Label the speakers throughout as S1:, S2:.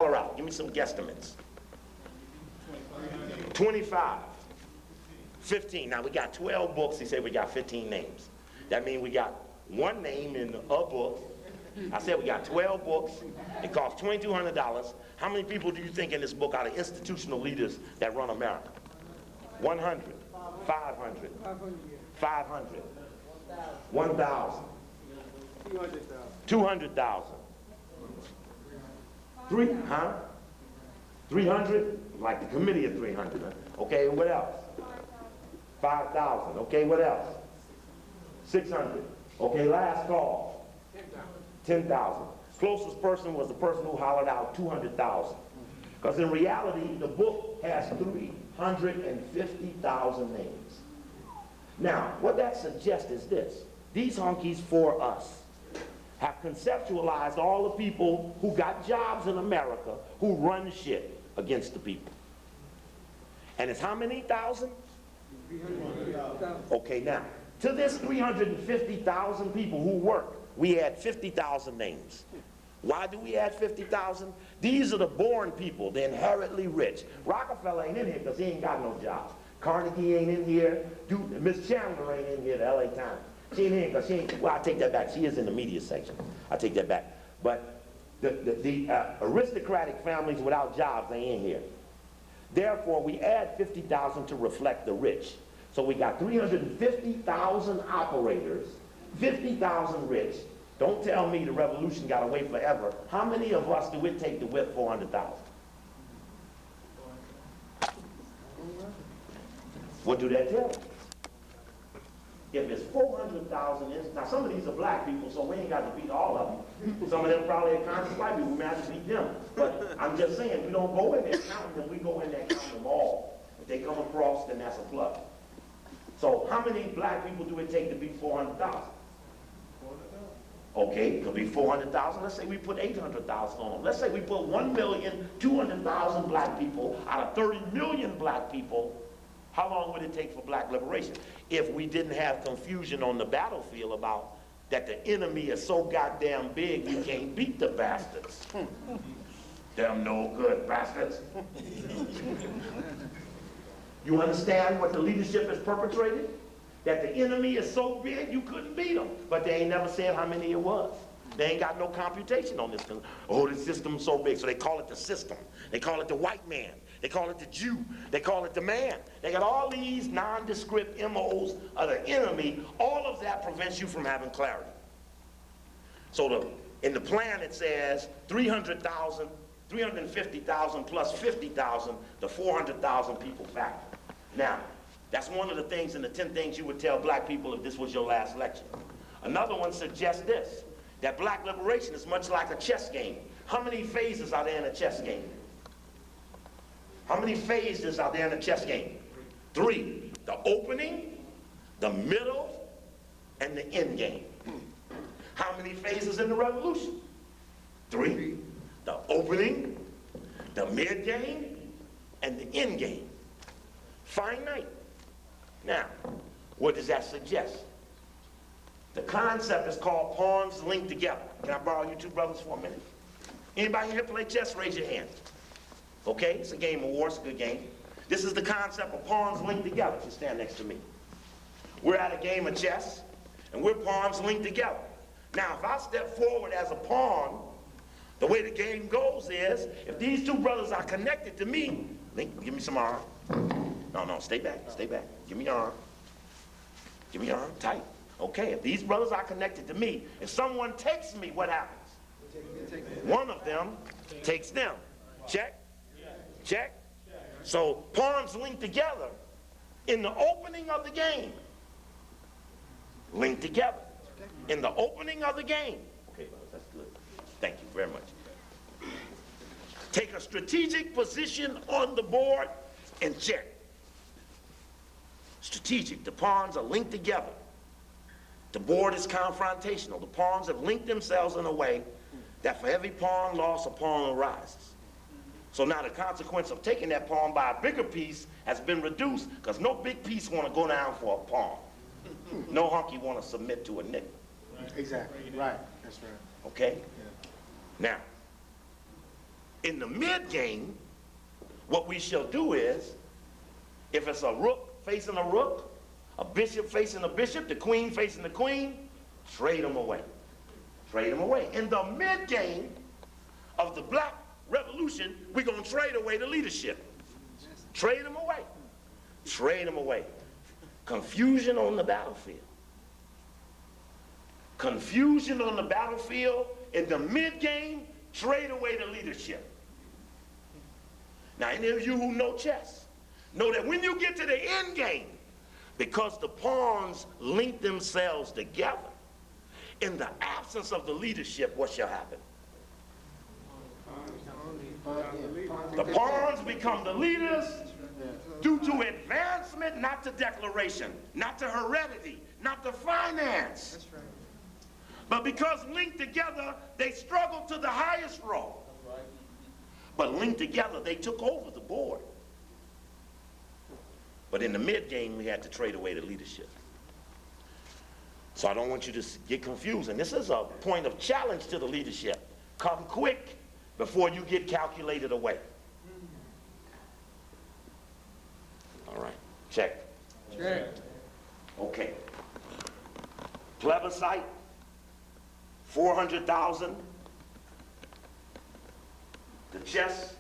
S1: out? Give me some guesstimates. 25. 15. Now we got 12 books. He said we got 15 names. That means we got one name in a book. I said we got 12 books. It costs $2,200. How many people do you think in this book are the institutional leaders that run America? 100. 500. 500. 1,000. 200,000. 300? Like the committee of 300. Huh? Okay, what else? 5,000. Okay, what else? 600. Okay, last call. 10,000. Closest person was the person who hollered out 200,000. Because in reality, the book has 350,000 names. Now, what that suggests is this. These honkies for us have conceptualized all the people who got jobs in America who run shit against the people. And it's how many thousand? 350,000. Okay, now, to this 350,000 people who work, we add 50,000 names. Why do we add 50,000? These are the born people, the inherently rich. Rockefeller ain't in here because he ain't got no jobs. Carnegie ain't in here. Miss Chandler ain't in here, the LA Times. She ain't in here because she ain't, well, I take that back. She is in the media section. I take that back. But the aristocratic families without jobs ain't in here. Therefore, we add 50,000 to reflect the rich. So we got 350,000 operators, 50,000 rich. Don't tell me the revolution got away forever. How many of us do it take to whip 400,000? What do that tell you? If it's 400,000, now some of these are black people, so we ain't got to beat all of them. Some of them probably are conscious white people, we may have to beat them. But I'm just saying, we don't go in there counting them, we go in there counting them all. If they come across, then that's a plus. So how many black people do it take to beat 400,000? Okay, it'll be 400,000. Let's say we put 800,000 on them. Let's say we put 1,200,000 black people out of 30 million black people. How long would it take for black liberation? If we didn't have confusion on the battlefield about that the enemy is so goddamn big we can't beat the bastards. Them no good bastards. You understand what the leadership has perpetrated? That the enemy is so big you couldn't beat them. But they ain't never said how many it was. They ain't got no computation on this thing. Oh, the system's so big, so they call it the system. They call it the white man. They call it the Jew. They call it the man. They got all these nondescript MOs of the enemy. All of that prevents you from having clarity. So in the plan it says 300,000, 350,000 plus 50,000, the 400,000 people factor. Now, that's one of the things in the 10 things you would tell black people if this was your last lecture. Another one suggests this, that black liberation is much like a chess game. How many phases are there in a chess game? How many phases are there in a chess game? 3. The opening, the middle, and the end game. How many phases in the revolution? 3. The opening, the mid game, and the end game. Finite. Now, what does that suggest? The concept is called pawns linked together. Can I borrow you two brothers for a minute? Anybody here play chess? Raise your hand. Okay, it's a game of war, it's a good game. This is the concept of pawns linked together. If you stand next to me. We're at a game of chess, and we're pawns linked together. Now, if I step forward as a pawn, the way the game goes is, if these two brothers are connected to me, Link, give me some arm. No, stay back, stay back. Give me your arm. Give me your arm, tight. Okay, if these brothers are connected to me, if someone takes me, what happens? One of them takes them. Check? Check? So pawns link together in the opening of the game. Link together in the opening of the game. Okay, brothers, that's good. Thank you very much. Take a strategic position on the board and check. Strategic. The pawns are linked together. The board is confrontational. The pawns have linked themselves in a way that for every pawn loss, a pawn arises. So now the consequence of taking that pawn by a bigger piece has been reduced because no big piece want to go down for a pawn. No hunky want to submit to a nickel.
S2: Exactly. Right. That's right.
S1: Okay?
S2: Yeah.
S1: Now, In the mid-game, what we shall do is, if it's a rook facing a rook, a bishop facing a bishop, the queen facing the queen, trade them away. Trade them away. In the mid-game of the black revolution, we're going to trade away the leadership. Trade them away. Trade them away. Confusion on the battlefield. Confusion on the battlefield. In the mid-game, trade away the leadership. Now, any of you who know chess know that when you get to the end game, because the pawns link themselves together, in the absence of the leadership, what shall happen? The pawns become the leaders due to advancement, not to declaration, not to heredity, not to finance. But because linked together, they struggled to the highest role. But linked together, they took over the board. But in the mid-game, we had to trade away the leadership. So I don't want you to get confused. And this is a point of challenge to the leadership. Come quick before you get calculated away. All right, check.
S2: Check.
S1: Okay. Plebiscite, 400,000. The chess,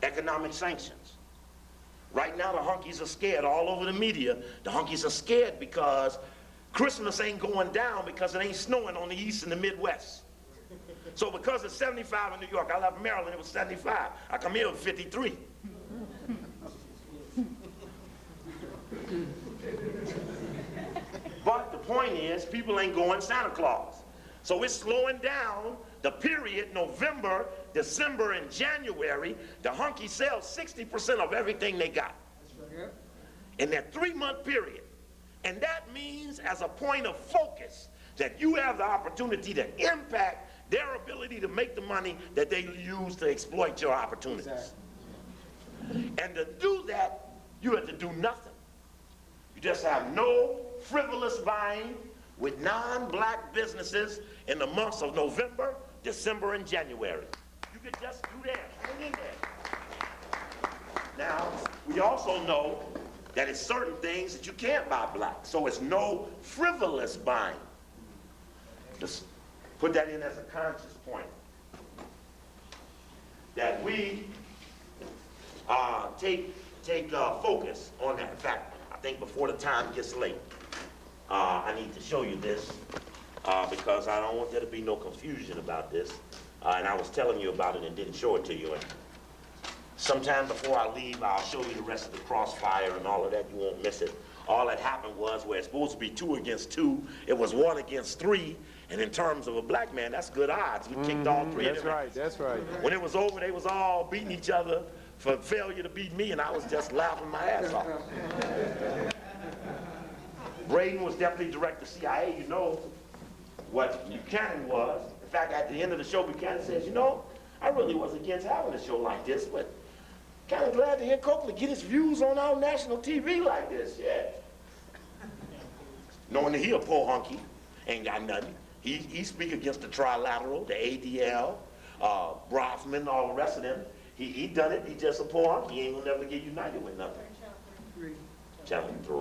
S1: economic sanctions. Right now, the hunkies are scared all over the media. The hunkies are scared because Christmas ain't going down because it ain't snowing on the east and the Midwest. So because it's 75 in New York, I left Maryland, it was 75. I come here with 53. But the point is, people ain't going Santa Claus. So it's slowing down the period, November, December, and January. The hunkies sell 60% of everything they got in that 3-month period. And that means, as a point of focus, that you have the opportunity to impact their ability to make the money that they use to exploit your opportunities. Exactly. And to do that, you have to do nothing. You just have no frivolous buying with non-black businesses in the months of November, December, and January. You can just do that. Hang in there. Now, we also know that it's certain things that you can't buy black. So it's no frivolous buying. Just put that in as a conscious point. That we take focus on that. In fact, I think before the time gets late, I need to show you this because I don't want there to be no confusion about this. And I was telling you about it and didn't show it to you. And sometime before I leave, I'll show you the rest of the crossfire and all of that. You won't miss it. All that happened was where it's supposed to be 2 against 2, it was 1 against 3. And in terms of a black man, that's good odds. We kicked all 3 of them.
S2: That's right, that's right.
S1: When it was over, they was all beating each other for failure to beat me, and I was just laughing my ass off. Braden was deputy director of CIA. You know what Buchanan was. In fact, at the end of the show, Buchanan says, you know, I really was against having a show like this, but kind of glad to hear Coakley get his views on our national TV like this, yeah. Knowing that he a poor hunky, ain't got nothing. He speak against the trilateral, the ADL, Brosman, all the rest of them. He done it, he just a poor hunky. He ain't gonna never get united with nothing. Channel 3.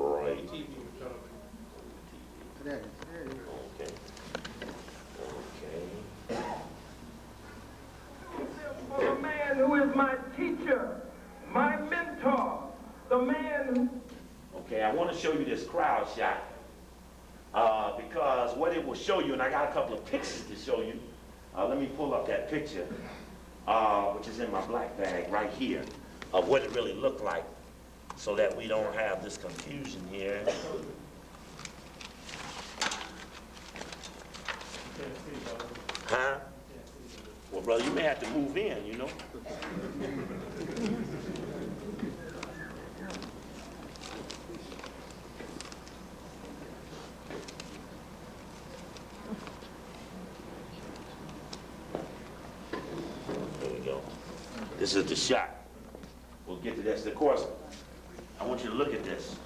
S1: Okay. Okay.
S3: For the man who is my teacher, my mentor, the man who...
S1: Okay, I want to show you this crowd shot because what it will show you, and I got a couple of pictures to show you. Let me pull up that picture, which is in my black bag right here, of what it really looked like so that we don't have this confusion here. Huh? Well, brother, you may have to move in, you know. There we go. This is the shot. We'll get to this. Of course, I want you to look at this.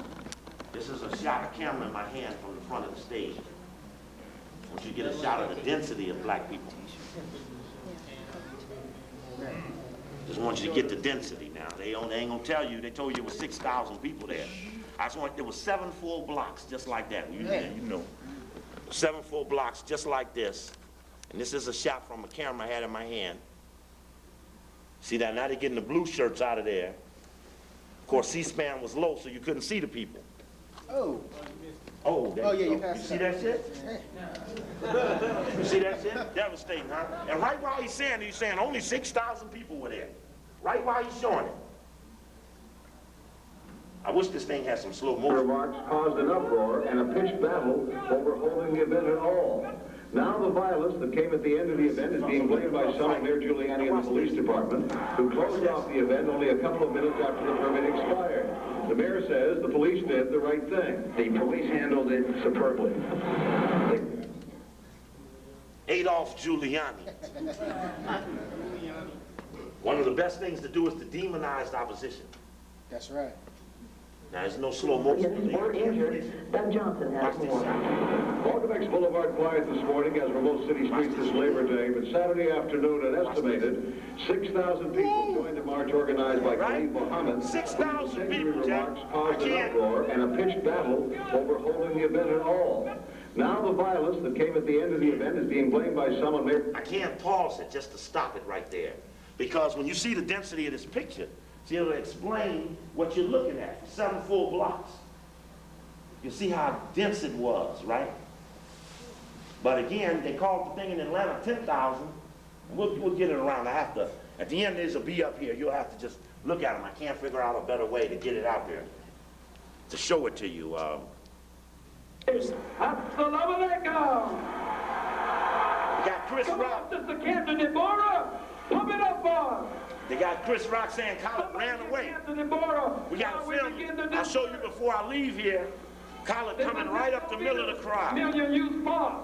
S1: This is a shot of camera in my hand from the front of the stage. I want you to get a shot of the density of black people. Just want you to get the density now. They ain't gonna tell you. They told you there was 6,000 people there. I just want, there was 7 full blocks just like that. You know, 7 full blocks just like this. And this is a shot from a camera I had in my hand. See that? Now they're getting the blue shirts out of there. Of course, C-SPAN was low, so you couldn't see the people.
S2: Oh.
S1: Oh, there
S2: Oh,
S1: you
S2: yeah,
S1: go.
S2: you passed
S1: See
S2: it
S1: that shit? You see that shit? Devastating, huh? And right while he's saying only 6,000 people were there. Right while he's showing it. I wish this thing had some slow motion.
S4: Remarks caused an uproar and a pitched battle over holding the event at all. Now the violence that came at the end of the event is being blamed by someone near Giuliani and the police department, who closed off the event only a couple of minutes after the permit expired. The mayor says the police did the right thing. The police handled it superbly.
S1: Adolf Giuliani. One of the best things to do is to demonize the opposition.
S2: That's right.
S1: Now, there's no slow motion.
S5: More injured. Doug Johnson has more.
S4: Walkerbeck's Boulevard quiet this morning, as were most city streets this Labor Day, but Saturday afternoon, an estimated 6,000 people joined a march organized by Khalid Mohammed.
S1: 6,000 people,
S4: Remarks
S1: Jack.
S4: caused an uproar and a pitched battle over holding the event at all. Now the violence that came at the end of the event is being blamed by someone near...
S1: I can't pause it just to stop it right there. Because when you see the density of this picture, see, it'll explain what you're looking at. 7 full blocks. You see how dense it was, right? But again, they called the thing in Atlanta 10,000. We'll get it around. I have to, at the end, there's a B up here. You'll have to just look at them. I can't figure out a better way to get it out there, to show it to you.
S3: Assalamu alaikum.
S1: We got Chris
S3: Come
S1: Rock.
S3: on, Sister Cantor Deborah. Pump it up, boy.
S1: They got Chris Rock saying Khaled ran away.
S3: Cantor Deborah.
S1: We got
S3: Now
S1: a film.
S3: begin to
S1: I'll show you before I leave here. Khaled coming right up the middle of the crowd.
S3: Million youth march.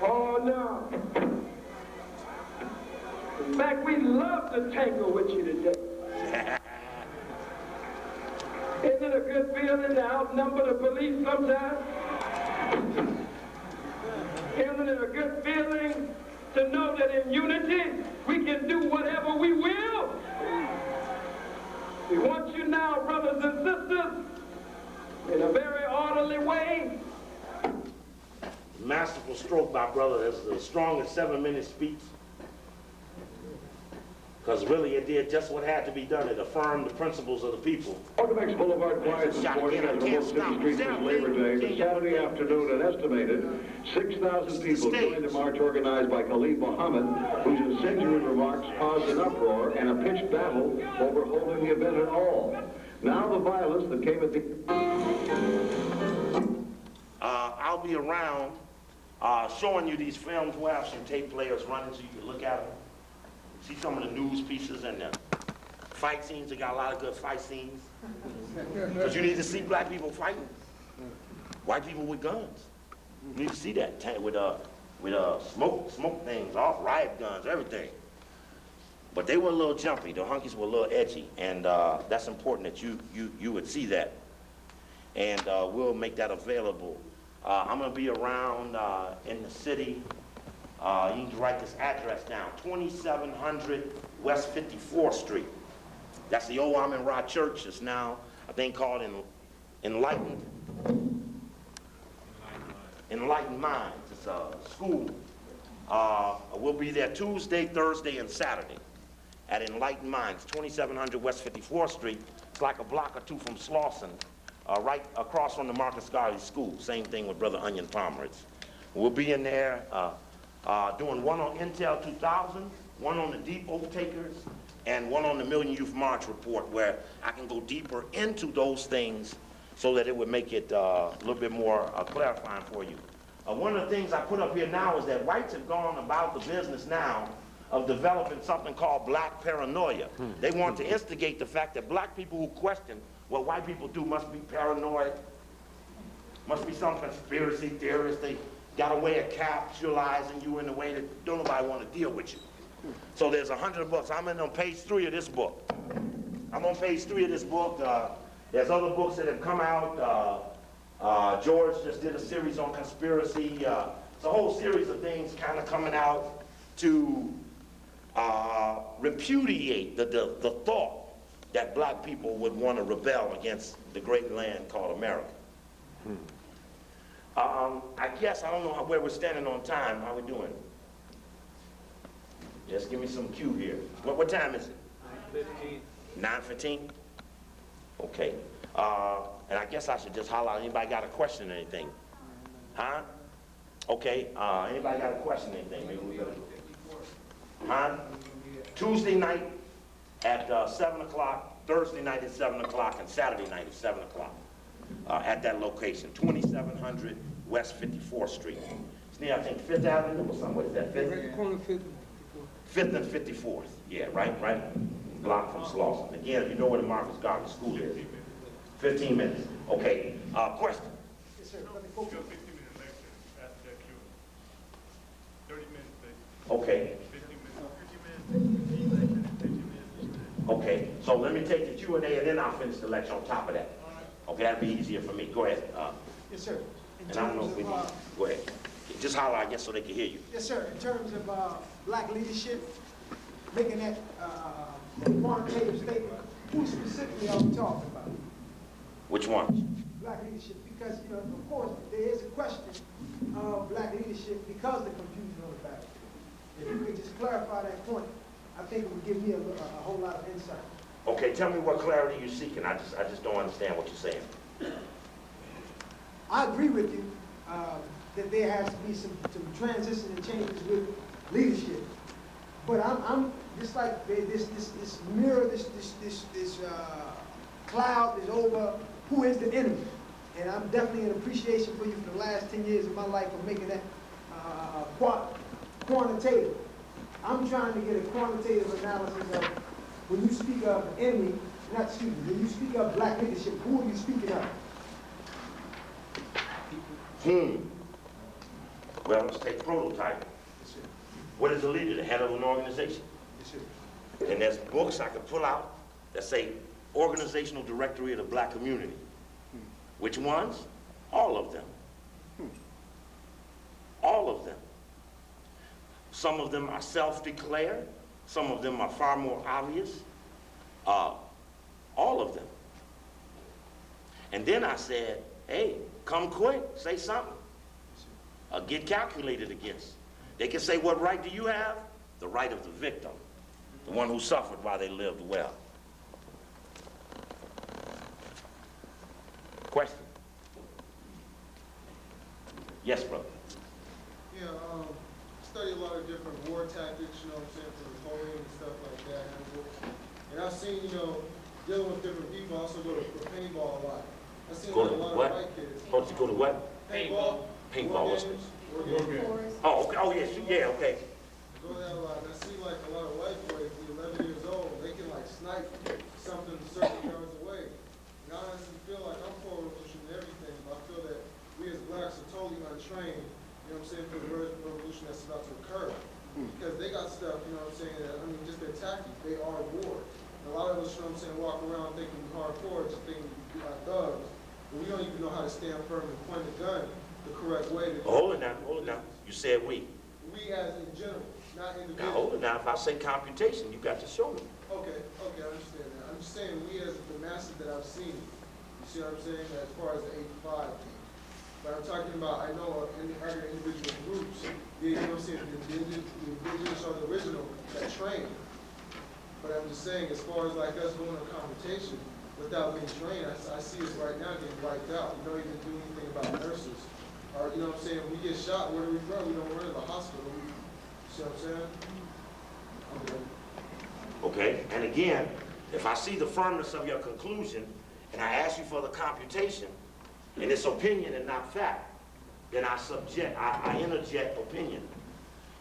S3: Oh, no. In fact, we'd love to tangle with you today. Isn't it a good feeling to outnumber the police sometimes? Isn't it a good feeling to know that in unity we can do whatever we will? We want you now, brothers and sisters, in a very orderly way.
S1: Masterful stroke, my brother. That's the strongest 7-minute speech. Because really it did just what had to be done. It affirmed the principles of the people.
S4: Walkerbeck's Boulevard quiet this morning, as were most city streets this Labor Day, but Saturday afternoon, an estimated 6,000 people joined a march organized by Khalid Mohammed, whose incendiary remarks caused an uproar and a pitched battle over holding the event at all. Now the violence that came at the...
S1: I'll be around showing you these films. We'll have some tape players running so you can look at them. See some of the news pieces and the fight scenes. They got a lot of good fight scenes. Because you need to see black people fighting. White people with guns. You need to see that with smoke things off, riot guns, everything. But they were a little jumpy. The hunkies were a little edgy, and that's important that you would see that. And we'll make that available. I'm gonna be around in the city. You need to write this address down, 2700 West 54th Street. That's the old Amin-Ra Church. It's now a thing called Enlightened Minds. It's a school. We'll be there Tuesday, Thursday, and Saturday at Enlightened Minds, 2700 West 54th Street. It's like a block or two from Slauson, right across from the Marcus Garvey School. Same thing with Brother Onion Palmer. We'll be in there doing one on Intel 2000, one on the Deep Oath Takers, and one on the Million Youth March report, where I can go deeper into those things so that it would make it a little bit more clarifying for you. One of the things I put up here now is that whites have gone about the business now of developing something called black paranoia. They want to instigate the fact that black people who question what white people do must be paranoid, must be some conspiracy theorist. They got a way of capitalizing you in a way that don't nobody want to deal with you. So there's 100 books. I'm on page 3 of this book. I'm on page 3 of this book. There's other books that have come out. George just did a series on conspiracy. It's a whole series of things kind of coming out to repudiate the thought that black people would want to rebel against the great land called America. I guess, I don't know where we're standing on time. How we doing? Just give me some cue here. What time is it? 9:15. 9:15? Okay. And I guess I should just holler out. Anybody got a question or anything? Huh? Okay. Anybody got a question or anything? Maybe we better. Huh? Tuesday night at 7 o'clock, Thursday night at 7 o'clock, and Saturday night at 7 o'clock at that location, 2700 West 54th Street. It's near, I think, 5th Avenue or something. What is that? 5th?
S6: Right corner 5th.
S1: 5th and 54th. Yeah, right block from Slauson. Again, if you know where the Marcus Garvey School is. 15 minutes. Okay. Question?
S2: Yes, sir. Let me
S7: Your
S2: focus.
S7: 50-minute lecture after that Q. 30 minutes, please.
S1: Okay.
S7: 50 minutes, 50 minutes.
S1: Okay. So let me take the Q&A and then I'll finish the lecture on top of that. Okay, that'd be easier for me. Go ahead.
S2: Yes, sir. In
S1: And I don't know
S2: terms
S1: if we
S2: of,
S1: need. Go ahead. Just holler, I guess, so they can hear you.
S2: yes, sir. In terms of black leadership, making that quantitative statement, who specifically are we talking about?
S1: Which ones?
S2: Black leadership, because, you know, of course, there is a question of black leadership because of the confusion on the back. If you could just clarify that point, I think it would give me a whole lot of insight.
S1: Okay, tell me what clarity you're seeking. I just don't understand what you're saying.
S2: I agree with you that there has to be some transition and changes with leadership. But I'm just like this mirror, this cloud is over who is the enemy. And I'm definitely in appreciation for you for the last 10 years of my life for making that quantitative. I'm trying to get a quantitative analysis of when you speak of enemy, when you speak of black leadership, who are you speaking of?
S1: Well, let's take prototype. What is a leader? The head of an organization. And there's books I could pull out that say Organizational Directory of the Black Community. Which ones? All of them. All of them. Some of them are self-declared. Some of them are far more obvious. All of them. And then I said, hey, come quick, say something. Get calculated against. They can say, what right do you have? The right of the victim, the one who suffered while they lived well. Question? Yes, brother.
S8: Yeah, study a lot of different war tactics, you know what I'm saying, from Napoleon and stuff like that. And I've seen, you know, dealing with different people, I also go to paintball a lot. I've seen
S1: Go
S8: like,
S1: to
S8: a lot
S1: what?
S8: of white kids.
S1: Supposed to go to what?
S8: Paintball.
S1: Paintball,
S8: War
S1: what's
S8: games. War games.
S1: Oh, okay. Oh, yes, yeah, okay.
S8: Go there a lot. And I see like a lot of white boys, 11 years old, they can like snipe something certain yards away. And I honestly feel like I'm for revolution and everything, but I feel that we as blacks are totally untrained, you know what I'm saying, for the revolution that's about to occur. Because they got stuff, you know what I'm saying, that, I mean, just their tactics, they are war. And a lot of us, you know what I'm saying, walk around thinking we're hardcore, just thinking we are thugs. But we don't even know how to stand firm and point the gun the correct way.
S1: Hold it now, hold it now. You said we.
S8: We as in general, not individuals.
S1: Now, hold it now. If I say computation, you got to show me.
S8: Okay, I understand that. I'm just saying we as the masses that I've seen, you see what I'm saying, as far as the 85 team. But I'm talking about, I know of any other individual groups, you know what I'm saying, the indigenous or the original that train. But I'm just saying, as far as like us going to confrontation without being trained, I see us right now getting wiped out. We don't even do anything about nurses. Or, you know what I'm saying, we get shot, where do we run? We don't run to the hospital. You see what I'm saying?
S1: Okay? And again, if I see the firmness of your conclusion, and I ask you for the computation, and it's opinion and not fact, then I interject opinion.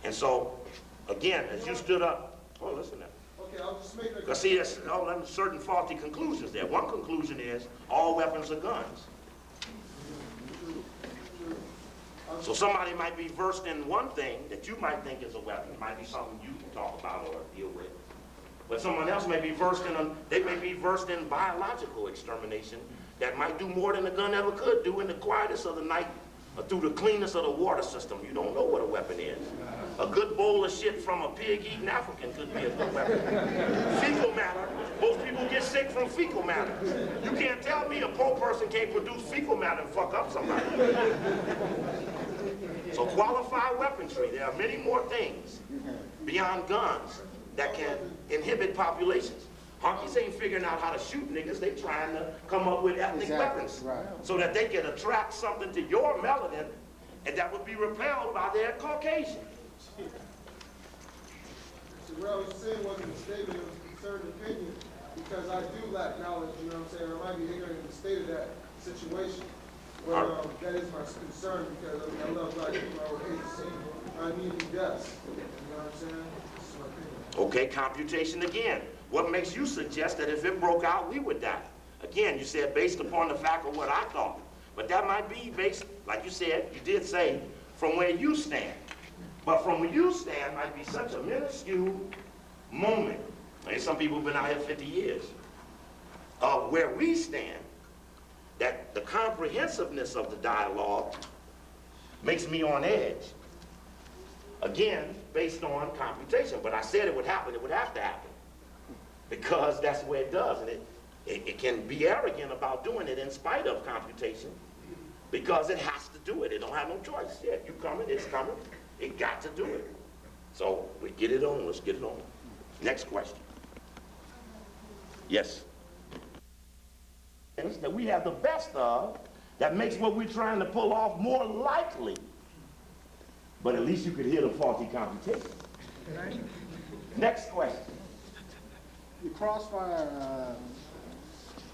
S1: And so, again, as you stood up, oh, listen now.
S8: Okay, I'll just make a...
S1: Because see, there's certain faulty conclusions there. One conclusion is all weapons are guns. So somebody might be versed in one thing that you might think is a weapon. It might be something you can talk about or deal with. But someone else may be versed in biological extermination that might do more than a gun ever could do in the quietest of the night or through the cleanness of the water system. You don't know what a weapon is. A good bowl of shit from a pig-eating African could be a good weapon. Fecal matter, most people get sick from fecal matter. You can't tell me a poor person can't produce fecal matter and fuck up somebody. So qualified weaponry, there are many more things beyond guns that can inhibit populations. Honkies ain't figuring out how to shoot niggas, they trying to come up with ethnic weapons.
S2: Right.
S1: So that they can attract something to your melanin and that would be repelled by their Caucasian.
S8: So what I was saying wasn't a statement, it was a concerned opinion, because I do lack knowledge, you know what I'm saying? I might be ignorant in the state of that situation. But that is my concern, because I mean, I love black people, I would hate to see uneven deaths. You know what I'm saying? This is my opinion.
S1: Okay, computation again. What makes you suggest that if it broke out, we would die? Again, you said based upon the fact of what I thought. But that might be based, like you said, you did say, from where you stand. But from where you stand might be such a minuscule moment. I mean, some people have been out here 50 years. Of where we stand, that the comprehensiveness of the dialogue makes me on edge. Again, based on computation. But I said it would happen, it would have to happen. Because that's where it does. And it can be arrogant about doing it in spite of computation. Because it has to do it. It don't have no choice. Yeah, you coming, it's coming. It got to do it. So we get it on, let's get it on. Next question. Yes. That we have the best of that makes what we're trying to pull off more likely. But at least you could hear the faulty computation. Next question.
S6: The Crossfire,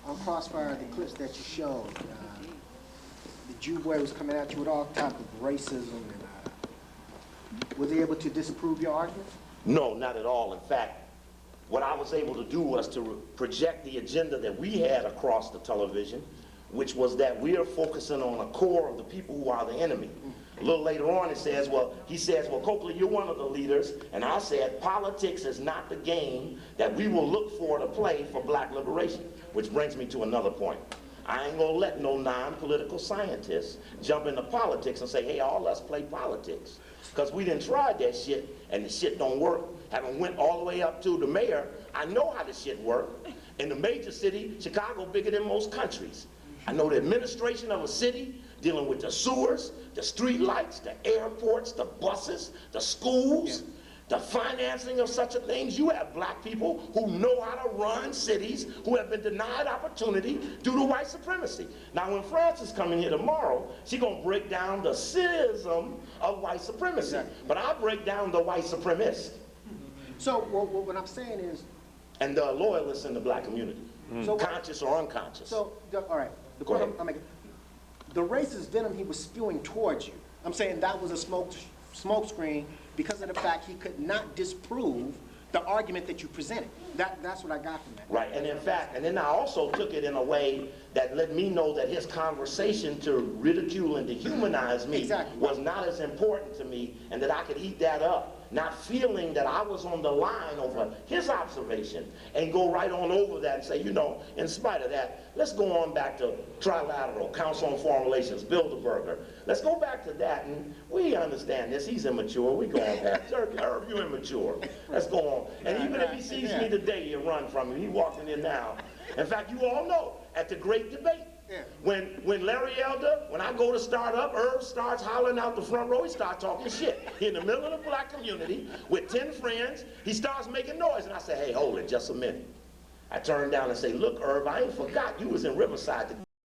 S6: on Crossfire, the clips that you showed, the Jew boy was coming at you with all type of racism, and was he able to disprove your argument?
S1: No, not at all. In fact, what I was able to do was to project the agenda that we had across the television, which was that we are focusing on a core of the people who are the enemy. A little later on it says, he says, Coakley, you're one of the leaders, and I said, politics is not the game that we will look for to play for black liberation, which brings me to another point. I ain't gonna let no non-political scientists jump into politics and say, hey, all us play politics. Because we done tried that shit, and the shit don't work. Having went all the way up to the mayor, I know how the shit work. In the major city, Chicago bigger than most countries. I know the administration of a city, dealing with the sewers, the street lights, the airports, the buses, the schools, the financing of such a things. You have black people who know how to run cities, who have been denied opportunity due to white supremacy. Now when Frances coming here tomorrow, she gonna break down the schism of white supremacy. But I break down the white supremacist.
S6: So what I'm saying is,
S1: and the loyalists in the black community, conscious or unconscious.
S6: So, all right, the point I'm making, the racist venom he was spewing towards you, I'm saying that was a smoke screen because of the fact he could not disprove the argument that you presented. That's what I got from that.
S1: Right, and in fact, and then I also took it in a way that let me know that his conversation to ridicule and dehumanize me was not as important to me, and that I could eat that up. Not feeling that I was on the line over his observation and go right on over that and say, you know, in spite of that, let's go on back to Trilateral, Council on Foreign Relations, Bilderberger. Let's go back to that, and we understand this. He's immature. We go on back. Irv, you're immature. Let's go on. And even if he sees me today, he'll run from me. He's walking in now. In fact, you all know, at the great debate, when Larry Elder, when I go to start up, Irv starts hollering out the front row, he starts talking shit. He in the middle of the black community with 10 friends, he starts making noise, and I say, hey, hold it just a minute. I turn down and say, look, Irv, I ain't forgot you was in Riverside.